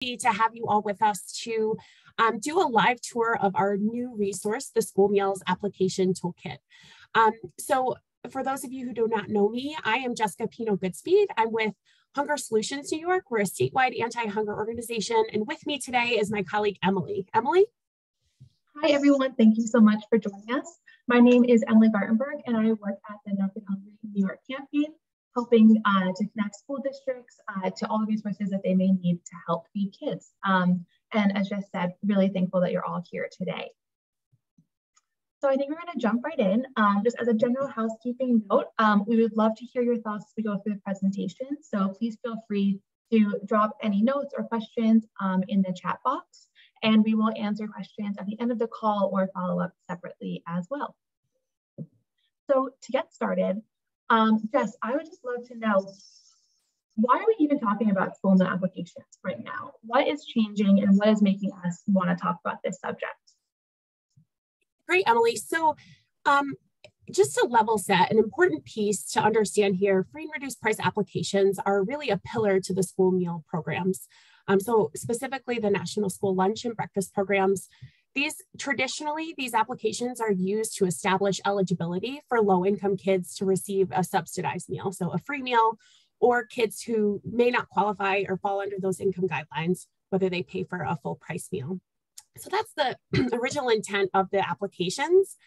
to have you all with us to do a live tour of our new resource, the School Meals Application Toolkit. So for those of you who do not know me, I am Jessica Pino-Goodspeed. I'm with Hunger Solutions New York. We're a statewide anti-hunger organization. And with me today is my colleague, Emily. Emily? Hi, everyone. Thank you so much for joining us. My name is Emily Gartenberg, and I work at the Nothing Hungry New York campaign, helping to connect school districts to all the resources that they may need to help feed kids. And as Jess said, really thankful that you're all here today. So I think we're going to jump right in. Just as a general housekeeping note, we would love to hear your thoughts as we go through the presentation. So please feel free to drop any notes or questions in the chat box, and we will answer questions at the end of the call or follow up separately as well. So to get started, Jess, I would just love to know, why are we even talking about school meal applications right now? What is changing and what is making us want to talk about this subject? Great, Emily. So just to level set, an important piece to understand here, free and reduced price applications are really a pillar to the school meal programs. So specifically the National School Lunch and Breakfast programs. Traditionally, these applications are used to establish eligibility for low-income kids to receive a subsidized meal, so a free meal, or kids who may not qualify or fall under those income guidelines, whether they pay for a full price meal. So that's the original intent of the applications.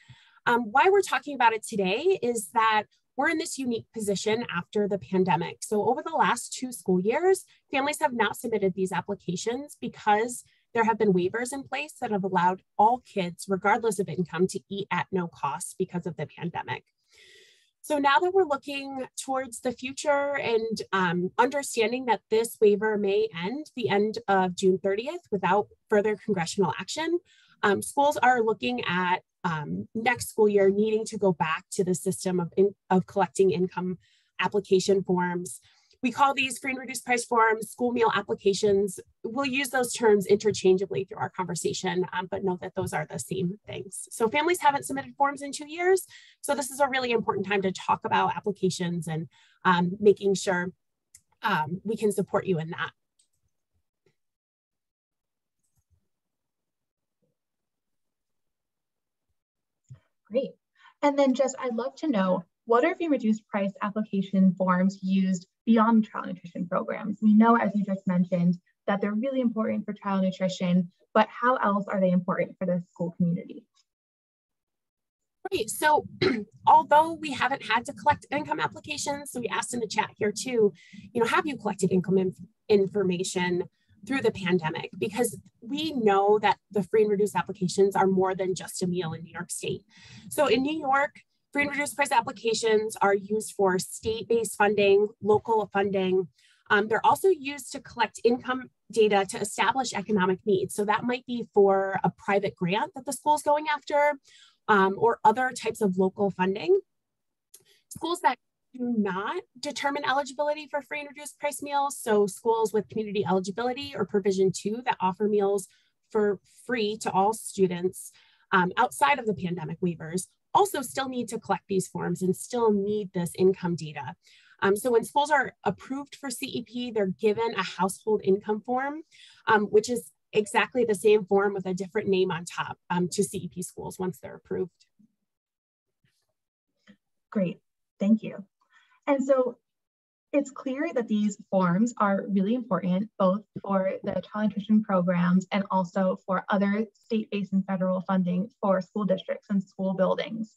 Why we're talking about it today is that we're in this unique position after the pandemic. So over the last 2 school years, families have not submitted these applications because there have been waivers in place that have allowed all kids, regardless of income, to eat at no cost because of the pandemic. So now that we're looking towards the future and understanding that this waiver may end the end of June 30th without further congressional action, schools are looking at next school year needing to go back to the system of collecting income application forms. We call these free and reduced price forms school meal applications. We'll use those terms interchangeably through our conversation, but know that those are the same things. So families haven't submitted forms in 2 years. So this is a really important time to talk about applications and making sure we can support you in that. Great. And then just, I'd love to know, what are free reduced price application forms used beyond child nutrition programs? We know, as you just mentioned, that they're really important for child nutrition, but how else are they important for the school community? Great. So although we haven't had to collect income applications, so we asked in the chat here too, have you collected income information through the pandemic? Because we know that the free and reduced applications are more than just a meal in New York State. So in New York, free and reduced price applications are used for state-based funding, local funding. They're also used to collect income data to establish economic needs. So that might be for a private grant that the school's going after, or other types of local funding. Schools that do not determine eligibility for free and reduced price meals, so schools with community eligibility or provision 2 that offer meals for free to all students outside of the pandemic waivers, also still need to collect these forms and still need this income data. So when schools are approved for CEP, they're given a household income form, which is exactly the same form with a different name on top to CEP schools once they're approved. Great, thank you. And so it's clear that these forms are really important, both for the child nutrition programs and also for other state-based and federal funding for school districts and school buildings.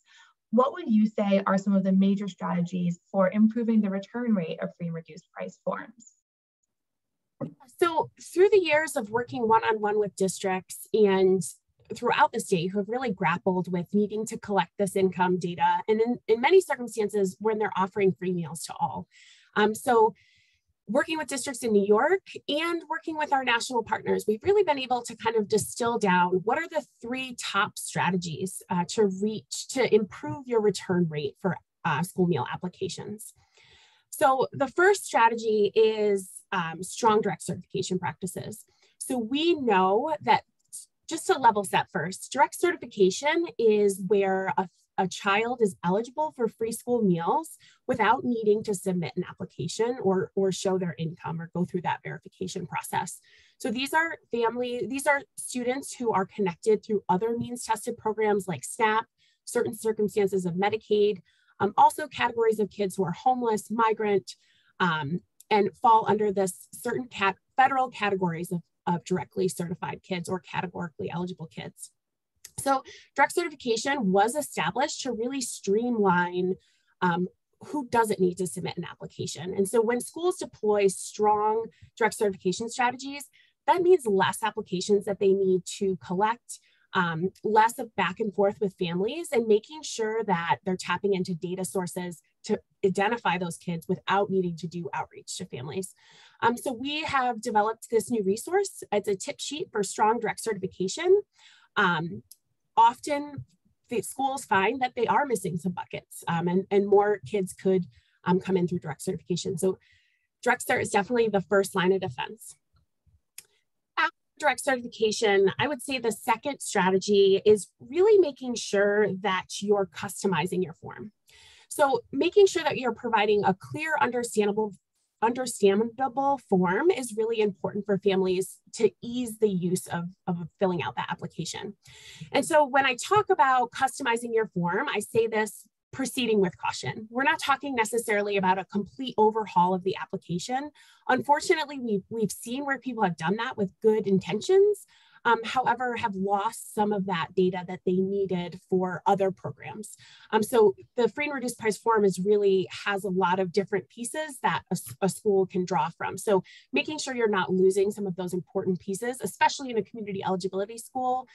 What would you say are some of the major strategies for improving the return rate of free and reduced price forms? So through the years of working one-on-one with districts and throughout the state who have really grappled with needing to collect this income data, and in many circumstances when they're offering free meals to all. So working with districts in New York and working with our national partners, we've really been able to kind of distill down what are the 3 top strategies to improve your return rate for school meal applications. So the first strategy is strong direct certification practices. So we know that, just to level set first, direct certification is where a child is eligible for free school meals without needing to submit an application or show their income or go through that verification process. So these are students who are connected through other means tested programs like SNAP, certain circumstances of Medicaid, also categories of kids who are homeless, migrant, and fall under this certain federal categories of directly certified kids or categorically eligible kids. So direct certification was established to really streamline who doesn't need to submit an application. And so when schools deploy strong direct certification strategies, that means less applications that they need to collect, less of back and forth with families, and making sure that they're tapping into data sources to identify those kids without needing to do outreach to families. So we have developed this new resource. It's a tip sheet for strong direct certification. Often the schools find that they are missing some buckets, and more kids could come in through direct certification. So direct cert is definitely the first line of defense. After direct certification, I would say the second strategy is really making sure that you're customizing your form. So making sure that you're providing a clear, understandable form is really important for families to ease the use of filling out that application. And so when I talk about customizing your form, I say this proceeding with caution. We're not talking necessarily about a complete overhaul of the application. Unfortunately, we've seen where people have done that with good intentions, however, have lost some of that data that they needed for other programs. So the free and reduced price form has a lot of different pieces that a school can draw from. So making sure you're not losing some of those important pieces, especially in a community eligibility school,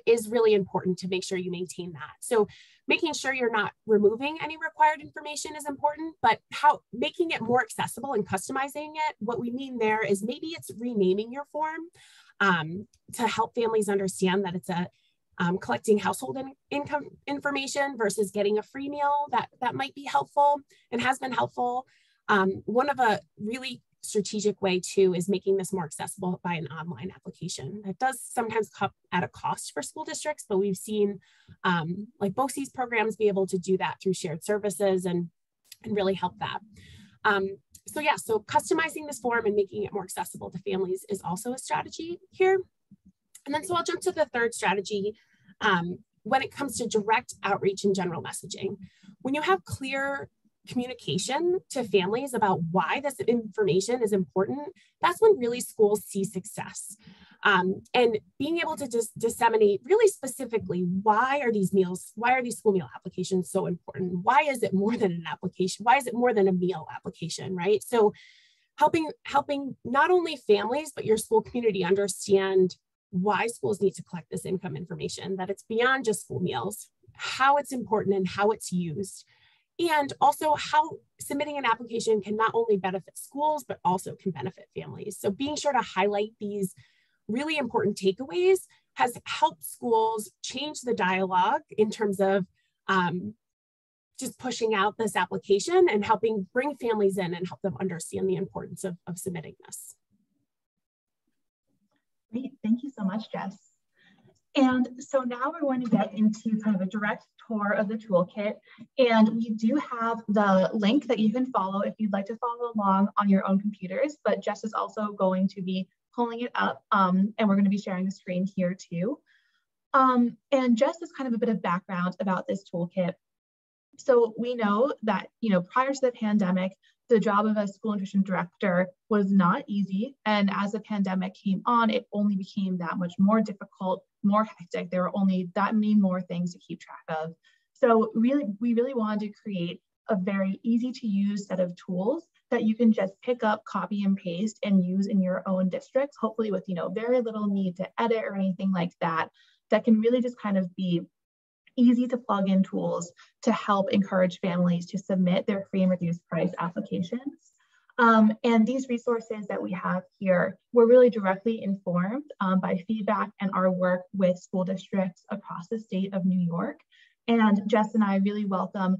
is really important to make sure you maintain that. So making sure you're not removing any required information is important, but making it more accessible and customizing it, what we mean there is maybe it's renaming your form to help families understand that it's collecting household income information versus getting a free meal. That might be helpful and has been helpful. One of a really strategic way too is making this more accessible by an online application. That does sometimes come at a cost for school districts, but we've seen like BOCES programs be able to do that through shared services and really help that. So customizing this form and making it more accessible to families is also a strategy here. And then so I'll jump to the third strategy when it comes to direct outreach and general messaging. When you have clear communication to families about why this information is important, that's when really schools see success. And being able to just disseminate really specifically, why are these school meal applications so important? Why is it more than an application? Why is it more than a meal application, right? So helping not only families, but your school community understand why schools need to collect this income information, that it's beyond just school meals, how it's important and how it's used. And also how submitting an application can not only benefit schools, but also can benefit families. So being sure to highlight these really important takeaways has helped schools change the dialogue in terms of just pushing out this application and helping bring families in and help them understand the importance of submitting this. Great, thank you so much, Jess. And so now we're going to get into kind of a direct tour of the toolkit. And we do have the link that you can follow if you'd like to follow along on your own computers, but Jess is also going to be pulling it up and we're going to be sharing the screen here too. And Jess is kind of a bit of background about this toolkit. So we know that, prior to the pandemic, the job of a school nutrition director was not easy. And as the pandemic came on, it only became that much more difficult, more hectic. There were only that many more things to keep track of. So we really wanted to create a very easy to use set of tools that you can just pick up, copy and paste and use in your own districts, hopefully with, very little need to edit or anything like that, that can really just kind of be easy to plug in tools to help encourage families to submit their free and reduced price applications. And these resources that we have here were really directly informed by feedback and our work with school districts across the state of New York. And Jess and I really welcome,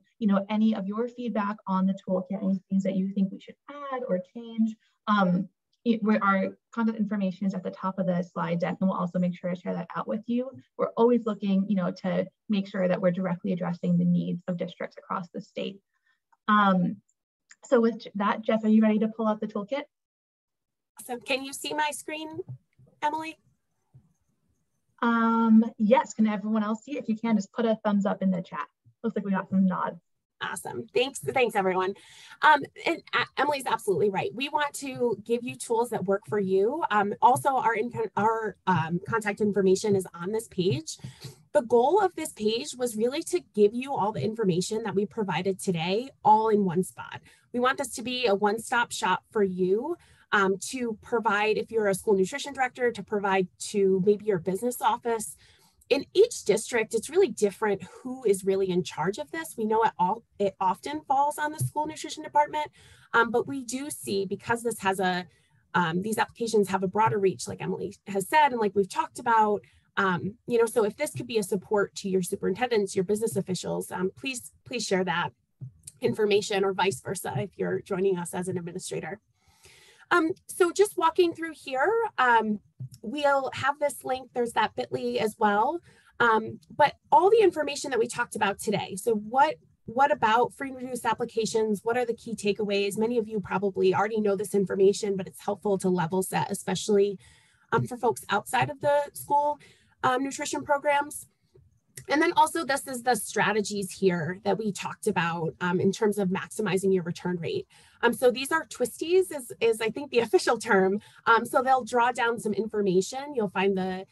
any of your feedback on the toolkit, any things that you think we should add or change. our contact information is at the top of the slide deck, and we'll also make sure to share that out with you. We're always looking, to make sure that we're directly addressing the needs of districts across the state. So with that, Jeff, are you ready to pull out the toolkit? Awesome. Can you see my screen, Emily? Yes, can everyone else see it? If you can, just put a thumbs up in the chat. Looks like we got some nods. Awesome. Thanks everyone. And Emily's absolutely right. We want to give you tools that work for you. Also, our contact information is on this page. The goal of this page was really to give you all the information that we provided today, all in one spot. We want this to be a one-stop shop for you, to provide, if you're a school nutrition director, to provide to maybe your business office. In each district, it's really different who is really in charge of this. We know it often falls on the school nutrition department, but we do see, because this has these applications have a broader reach, like Emily has said, and like we've talked about, so if this could be a support to your superintendents, your business officials, please share that information, or vice versa if you're joining us as an administrator. So just walking through here, we'll have this link. There's that bit.ly as well. But all the information that we talked about today. So what about free and reduced applications? What are the key takeaways? Many of you probably already know this information, but it's helpful to level set, especially for folks outside of the school nutrition programs. And then also, this is the strategies here that we talked about in terms of maximizing your return rate. So these are twisties is I think the official term. So they'll draw down some information. You'll find the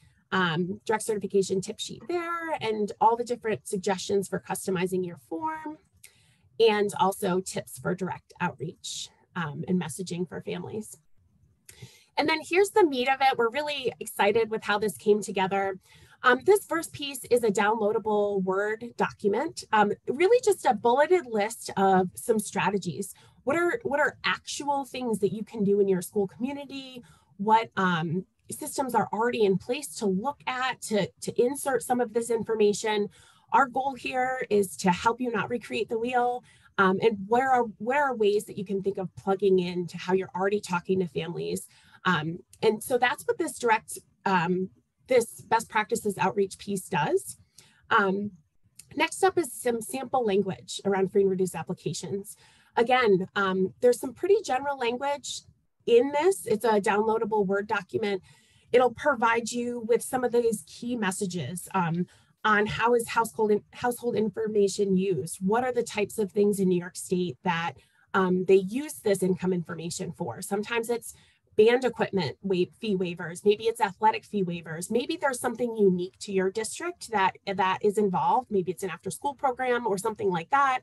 direct certification tip sheet there, and all the different suggestions for customizing your form, and also tips for direct outreach and messaging for families. And then here's the meat of it. We're really excited with how this came together. This first piece is a downloadable Word document, really just a bulleted list of some strategies. What are actual things that you can do in your school community? What systems are already in place to look at, to insert some of this information? Our goal here is to help you not recreate the wheel, and where are ways that you can think of plugging in to how you're already talking to families. And so that's what this this best practices outreach piece does. Next up is some sample language around free and reduced applications. Again, there's some pretty general language in this. It's a downloadable Word document. It'll provide you with some of these key messages on how is household information used. What are the types of things in New York State that they use this income information for? Sometimes it's band equipment fee waivers. Maybe it's athletic fee waivers. Maybe there's something unique to your district that is involved. Maybe it's an after-school program or something like that,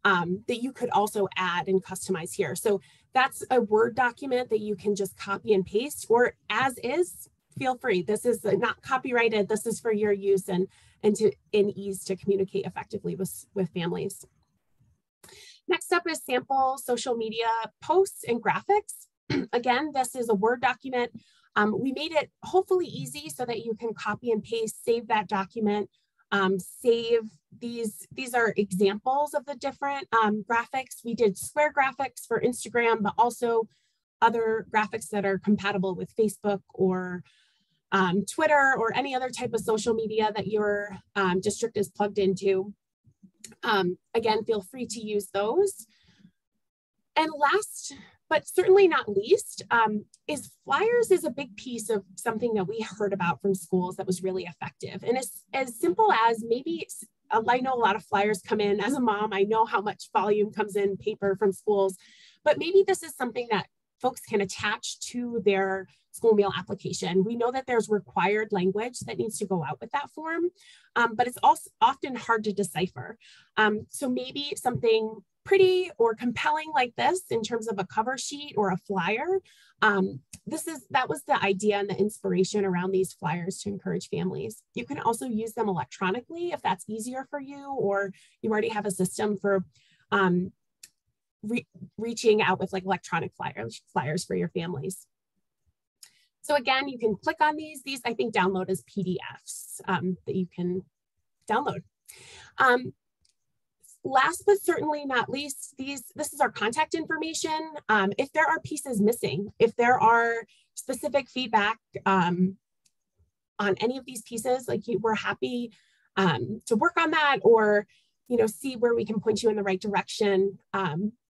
that you could also add and customize here. So that's a Word document that you can just copy and paste, or as is, feel free. This is not copyrighted. This is for your use and ease to communicate effectively with families. Next up is sample social media posts and graphics. Again, this is a Word document. We made it hopefully easy so that you can copy and paste, save that document, save these are examples of the different graphics. We did square graphics for Instagram, but also other graphics that are compatible with Facebook or Twitter or any other type of social media that your district is plugged into. Again, feel free to use those. And last, but certainly not least, is flyers is a big piece of something that we heard about from schools that was really effective. And it's as simple as maybe, I know a lot of flyers come in. As a mom, I know how much volume comes in paper from schools, but maybe this is something that folks can attach to their school meal application. We know that there's required language that needs to go out with that form, but it's also often hard to decipher. So maybe something pretty or compelling like this in terms of a cover sheet or a flyer. That was the idea and the inspiration around these flyers to encourage families. You can also use them electronically if that's easier for you, or you already have a system for reaching out with like electronic flyers for your families. So again, you can click on these. These I think download as PDFs that you can download. last but certainly not least, this is our contact information. If there are pieces missing, if there are specific feedback on any of these pieces, like we're happy to work on that, or see where we can point you in the right direction.